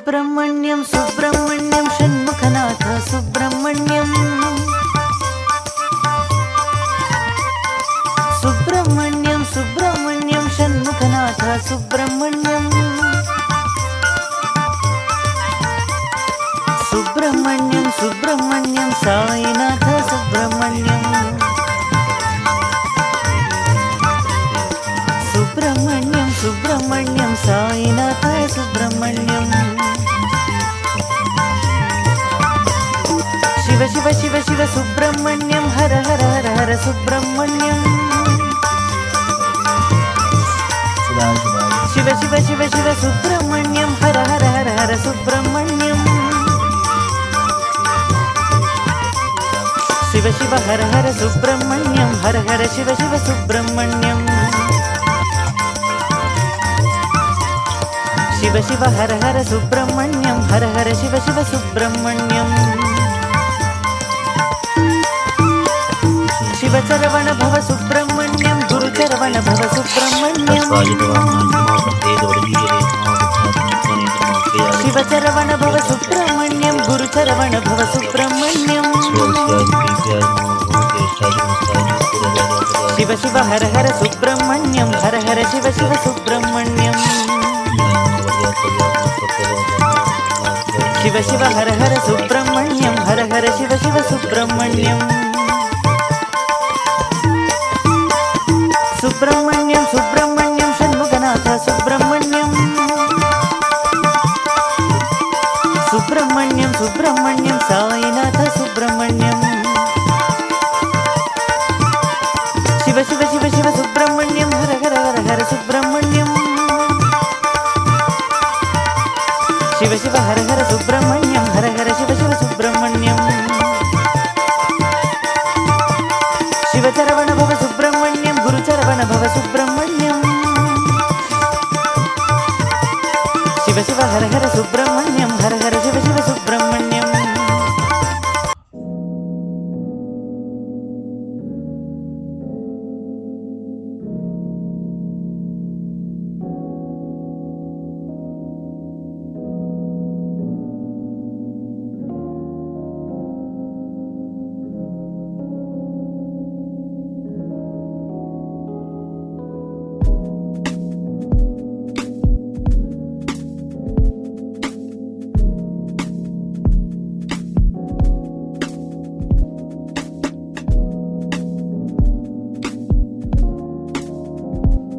सुब्रह्मण्यं सुब्रह्मण्यं षण्मुखनाथ सुब्रह्मण्यं सुब्रह्मण्यं सुब्रह्मण्यं षण्मुखनाथ सुब्रह्मण्यं सुब्रह्मण्यं सुब्रह्मण्यं साईनाथ सुब्रह्मण्यं सुब्रह्मण्यं सुब्रह्मण्यं साईनाथ सुब्रह्मण्यं शिव शिव शिव शिव सुब्रह्मण्यं हर हर हर हर सुब्रह्मण्यं शिव शिव शिव शिव सुब्रह्मण्यं हर हर हर हर सुब्रह्मण्यं शिव शिव हर हर सुब्रह्मण्यं हर हर शिव शिव सुब्रह्मण्यं शिव शिव हर हर सुब्रह्मण्यं हर हर शिव शिव सुब्रह्मण्यं शिव चरवण भव सुब्रह्मण्यं गुरु चरवण भव सुब्रह्मण्यं शिव चरवण भव सुब्रह्मण्यं गुरु चरवण भव सुब्रह्मण्यं शिव शिव हर हर सुब्रह्मण्यं हर हर शिव शिव सुब्रह्मण्यं शिव शिव हर हर सुब्रह्मण्यं हर हर शिव शिव सुब्रह्मण्यं